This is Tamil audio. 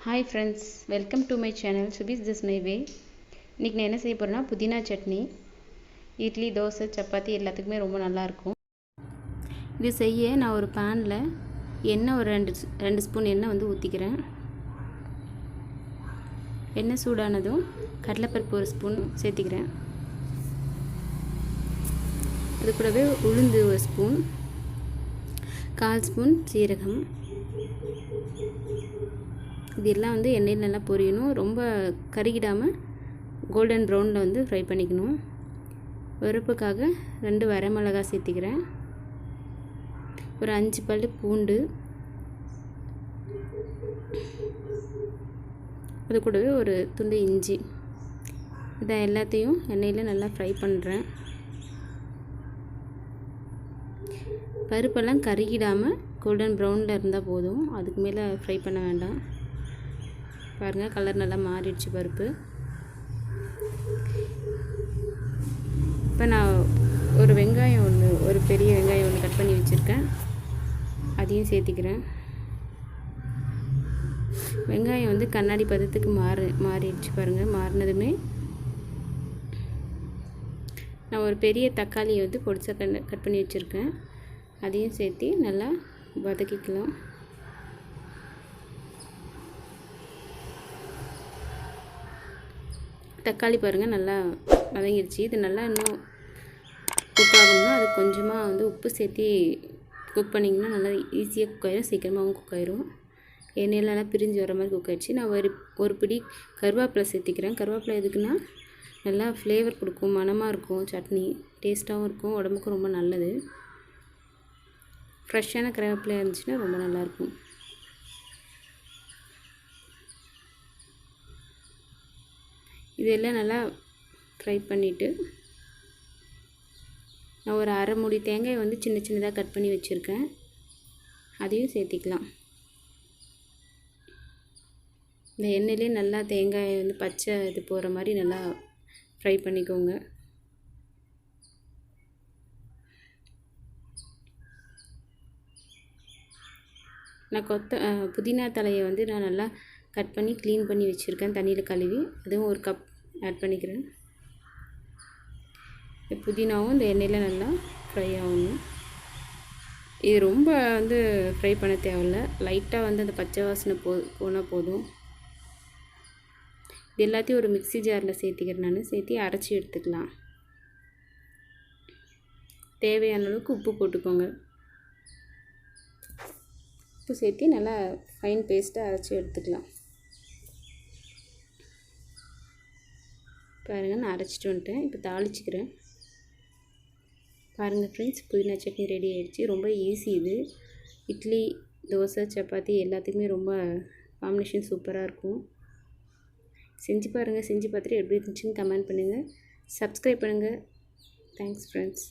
Hi friends, welcome to my channel Subis This My Way. இன்னைக்கு நான் என்ன செய்ய போறேன்னா புதினா சட்னி. இட்லி, தோசை, சப்பாத்தி எல்லாத்துக்குமே ரொம்ப நல்லா இருக்கும். இது செய்ய நான் ஒரு panல எண்ணெய் ஒரு 2 ஸ்பூன் எண்ணெய் வந்து ஊத்திக்கிறேன். எண்ணெய் சூடானதும் கடலைப்பருப்பு ஒரு ஸ்பூன் சேர்த்துக்கிறேன். அது கூடவே உளுந்து ஒரு ஸ்பூன், 1/4 ஸ்பூன் சீரகம். இதெல்லாம் வந்து எண்ணெயில் நல்லா பொரியணும். ரொம்ப கருகிடாமல் கோல்டன் ப்ரௌனில் வந்து ஃப்ரை பண்ணிக்கணும். வெறுப்புக்காக 2 வரமிளகாய் சேர்த்திக்கிறேன். ஒரு 5 பல் பூண்டு, அது கூடவே ஒரு துண்டு இஞ்சி. இதை எல்லாத்தையும் எண்ணெயில் நல்லா ஃப்ரை பண்ணுறேன். பருப்பெல்லாம் கருகிடாமல் கோல்டன் ப்ரௌனில் இருந்தால் போதும், அதுக்கு மேலே ஃப்ரை பண்ண வேண்டாம். பாருங்கள், கலர் நல்லா மாறிடுச்சு பருப்பு. இப்போ நான் ஒரு வெங்காயம் ஒரு பெரிய வெங்காயம் ஒன்று கட் பண்ணி வச்சுருக்கேன், அதையும் சேர்த்திக்கிறேன். வெங்காயம் வந்து கண்ணாடி பதத்துக்கு மாறிடுச்சு பாருங்கள். மாறினதுமே நான் ஒரு பெரிய தக்காளியை வந்து பொடிசா கட் பண்ணி வச்சுருக்கேன், அதையும் சேர்த்து நல்லா வதக்கிக்கலாம். தக்காளி பாருங்கள் நல்லா வதங்கிடுச்சு. இது நல்லா இன்னும் குக் ஆகணும்னா அது கொஞ்சமாக வந்து உப்பு சேர்த்து குக் பண்ணிங்கன்னா நல்லா ஈஸியாக குக் ஆயிடும், சீக்கிரமாகவும் குக் ஆயிடும். எண்ணெயிலலாம் பிரிஞ்சு வர மாதிரி குக் ஆகிடுச்சு. நான் ஒரு பிடி கருவேப்பிலை சேர்த்திக்கிறேன். கருவேப்பிலை எதுக்குன்னா நல்லா ஃப்ளேவர் கொடுக்கும், மணமாக இருக்கும், சட்னி டேஸ்ட்டாகவும் இருக்கும், உடம்புக்கும் ரொம்ப நல்லது. ஃப்ரெஷ்ஷான கருவேப்பிலை இருந்துச்சுன்னா ரொம்ப நல்லாயிருக்கும். இதெல்லாம் நல்லா ஃப்ரை பண்ணிவிட்டு நான் ஒரு அரை மூடி தேங்காய் வந்து சின்ன சின்னதாக கட் பண்ணி வச்சுருக்கேன், அதையும் சேர்த்திக்கலாம். இந்த எண்ணெயிலே நல்லா தேங்காய் வந்து பச்சை இது போகிற மாதிரி நல்லா ஃப்ரை பண்ணிக்கோங்க. நான் புதினா தலையை வந்து நான் நல்லா கட் பண்ணி க்ளீன் பண்ணி வச்சுருக்கேன், தண்ணியில் கழுவி. அதுவும் ஒரு கப் ஆட் பண்ணிக்கிறேன். இந்த புதினாவும் இந்த எண்ணெயில் நல்லா ஃப்ரை ஆகணும். இது ரொம்ப வந்து ஃப்ரை பண்ண தேவையில்லை, லைட்டாக வந்து அந்த பச்சை வாசனை போனால் போதும். இது எல்லாத்தையும் ஒரு மிக்ஸி ஜாரில் சேர்த்திக்கிறேன். நான் சேர்த்து அரைச்சி எடுத்துக்கலாம். தேவையான அளவுக்கு உப்பு போட்டுக்கோங்க. உப்பு சேர்த்து நல்லா ஃபைன் பேஸ்ட்டாக அரைச்சி எடுத்துக்கலாம். பாருங்கள், நான் அரைச்சிட்டு வந்துட்டேன். இப்போ தாளிச்சிக்கிறேன். பாருங்கள் ஃப்ரெண்ட்ஸ், புதினா சட்னி ரெடி ஆகிடுச்சு. ரொம்ப ஈஸி இது. இட்லி, தோசை, சப்பாத்தி எல்லாத்துக்குமே ரொம்ப காம்பினேஷன் சூப்பராக இருக்கும். செஞ்சு பாருங்கள். செஞ்சு பார்த்துட்டு எப்படி இருந்துச்சுன்னு கமெண்ட் பண்ணுங்கள். சப்ஸ்கிரைப் பண்ணுங்கள். Thanks friends.